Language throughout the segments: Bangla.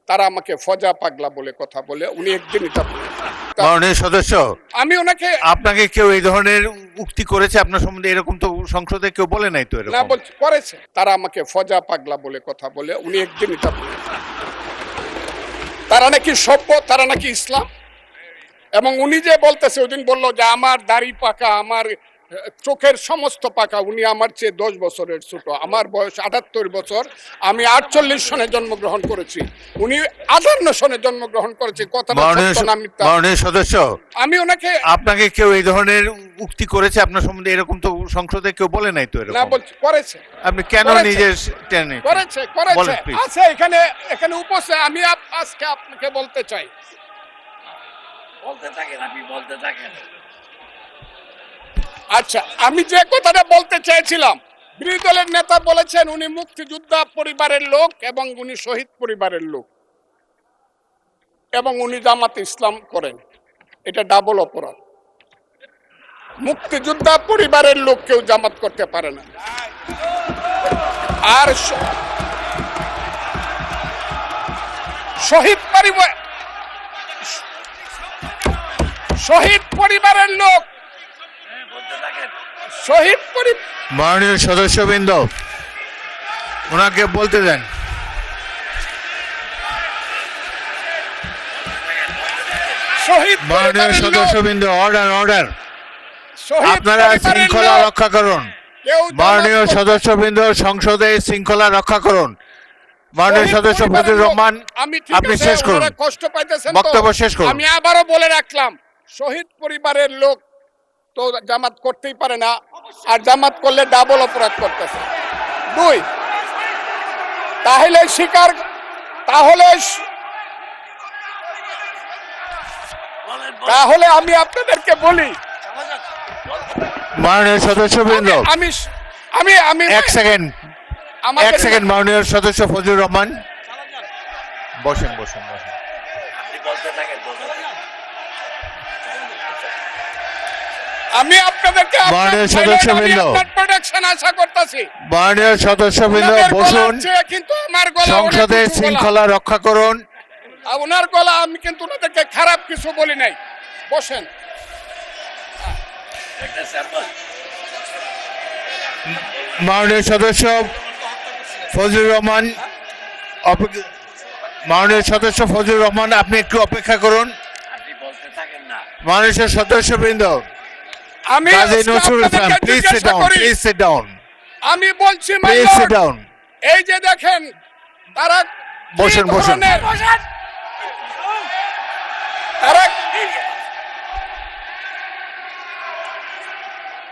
তারা আমাকে ফজা পাগলা বলে কথা বলে, উনি একদিন এটা মাননীয় সদস্য, আমি ওনাকে আপনাকে কেউ এই ধরনের উক্তি করেছে আপনার সম্বন্ধে? এরকম তো সংসদে কেউ বলে নাই তো না এরকম। বলছি করেছে, তারা আমাকে ফজা পাগলা বলে কথা বলে, উনি একদিন এটা তারা নাকি সভ্য, তারা নাকি ইসলাম। এবং উনি যে বলতেছে, ওই দিন বললো যে আমার দাড়ি পাকা, আমার চোখের সমস্ত পাকা, উনি আমার চেয়ে 10 বছরের ছোট, আমার বয়স 78 বছর, আমি 48 সনে জন্মগ্রহণ করেছি, উনি 58 সনে জন্মগ্রহণ করেছে। কথাটা সত্য না মিথ্যা? মাননীয় সদস্য, আমি ওনাকে আপনাকে কেউ এই ধরনের উক্তি করেছে আপনার সম্বন্ধে? এরকম তো সংসদে কেউ বলে নাই তো না এরকম। বলছি করেছে, আপনি কেন করেছে। নিজে টেনে করেছে বলেন, please। আছে এখানে এখানে উপস্থিত। আমি আজকে আপনাকে বলতে চাই, বলতে থাকেন, আপনি বলতে থাকেন। আচ্ছা, আমি যে কথাটা বলতে চেয়েছিলাম, বিরোধী দলের নেতা বলেছেন উনি মুক্তিযোদ্ধা পরিবারের লোক এবং উনি শহীদ পরিবারের লোক এবং উনি জামাত ইসলাম করেন, এটা ডাবল অপরাধ। মুক্তিযোদ্ধা পরিবারের লোক কেউ জামাত করতে পারে না। আর শহীদ পরিবারের লোক, শহীদ পরিবার, মাননীয় সদস্যবৃন্দ, ওনাকে বলতে দেন। শহীদ মাননীয় পরিবারের লোক, সদস্যবৃন্দ, অর্ডার অর্ডার। শহীদ আপনারা পরিবারের শৃঙ্খলা লোক, রক্ষা করুন। কেউ জামাত মাননীয় করতে- সদস্যবৃন্দ, সংসদে শৃঙ্খলা রক্ষা করুন। মাননীয় শহীদ সদস্য পরিবারের ফজলুর লোক, রহমান, আমি ঠিক আপনি আছে, শেষ করুন, ওনারা কষ্ট পাইতেছেন তো, বক্তব্য শেষ করুন। আমি আবারও বলে রাখলাম, শহীদ পরিবারের লোক তো জামাত করতেই পারে না, আর জামাত করলে ডাবল অপরাধ করতেছে। 2, তাহলে স্বীকার, তাহলে আমি আপনাদেরকে বলি, মাননীয় সদস্যবৃন্দ, আমি আমি আমি এক সেকেন্ড, আমাদের- এক সেকেন্ড। মাননীয় সদস্য ফজলুর রহমান, বসেন বসেন বসেন। আপনি বলতে থাকেন, বলতে থাকেন। আমি আপনাদেরকে মাননীয় সদস্যবৃন্দ, প্রোটেকশন আশা করতেছি। মাননীয় সদস্যবৃন্দ, ওনাদের বসুন। গলার চেয়ে কিন্তু আমার গলা অনেক সংসদে উঁচু গলা। শৃঙ্খলা রক্ষা করুন। আর ওনার গলা, আমি কিন্তু ওনাদেরকে খারাপ কিছু বলি নাই। বসেন। একটা স্যাম্পল। মাননীয় সদস্য ফজলুর রহমান, মাননীয় সদস্য ফজলুর রহমান, আপনি একটু অপেক্ষা করুন। আপনি বলতে থাকেন না। মাননীয় সদস্যবৃন্দ, আমি কাজী আজকে নজরুল ইসলাম, আপনাদেরকে প্লিজ সিট জিজ্ঞাসা ডাউন, করি, প্লিজ সিট ডাউন, আমি বলছি my please lord, sit down. এই যে দেখেন তারা কি বসেন, বসেন। ধরনের-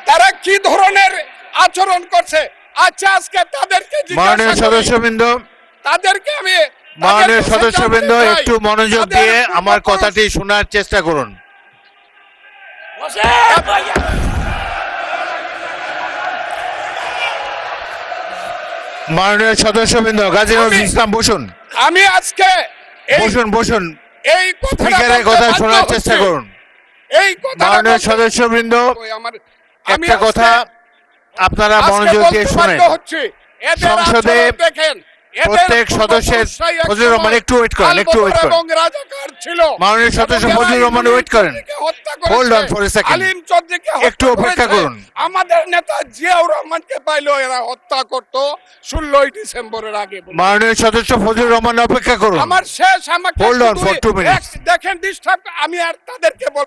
তারা কি ধরনের আচরণ করছে। আচ্ছা, আজকে তাদেরকে মাননীয় জিজ্ঞাসা করি, সদস্যবৃন্দ, তাদেরকে আমি মাননীয় তাদের কাছে সদস্যবৃন্দ, জানতে চাই, একটু মনোযোগ তাদের দিয়ে আমার পূর্বপুরুষ- কথাটি শোনার চেষ্টা করুন। বসেন, ভাইয়া। মাননীয় সদস্যবৃন্দ, কাজী নজরুল ইসলাম, বসুন আমি আজকে এই বসুন বসুন। এই কথাটা স্পিকারের বলতে কথা বাধ্য শোনার হচ্ছি। চেষ্টা করুন। এই কথাটা মাননীয় বলতে- সদস্যবৃন্দ, ওই আমার- আমি একটা কথা আপনারা আজকে মনোযোগ বলতে দিয়ে বাধ্য শুনেন। হচ্ছি, এদের সংসদে আচরণ দেখেন, এদের প্রত্যেক সদস্যের, পূর্বপুরুষরাই এক ফজলুর রহমান, সময় একটু ওয়েট করেন, একটু ওয়েট আলবদর করেন। এবং রাজাকার ছিল। মাননীয় সদস্য এবং এরা ফজলুর রহমান, ওয়েট করেন। চৌধুরীকে হত্যা করেছে, Hold on for a second. আলিম চৌধুরীকে হত্যা একটু অপেক্ষা করেছে। করুন। আমাদের নেতা জিয়াউর রহমানকে পাইলো এরা হত্যা করতো 16ই ডিসেম্বরের আগে। মাননীয় সদস্য ফজলুর রহমান, অপেক্ষা করুন। আমার শেষ, আমাকে Hold on শুধু for 2 minutes. দেখেন ডিস্টার্ব, আমি আর তাদেরকে বল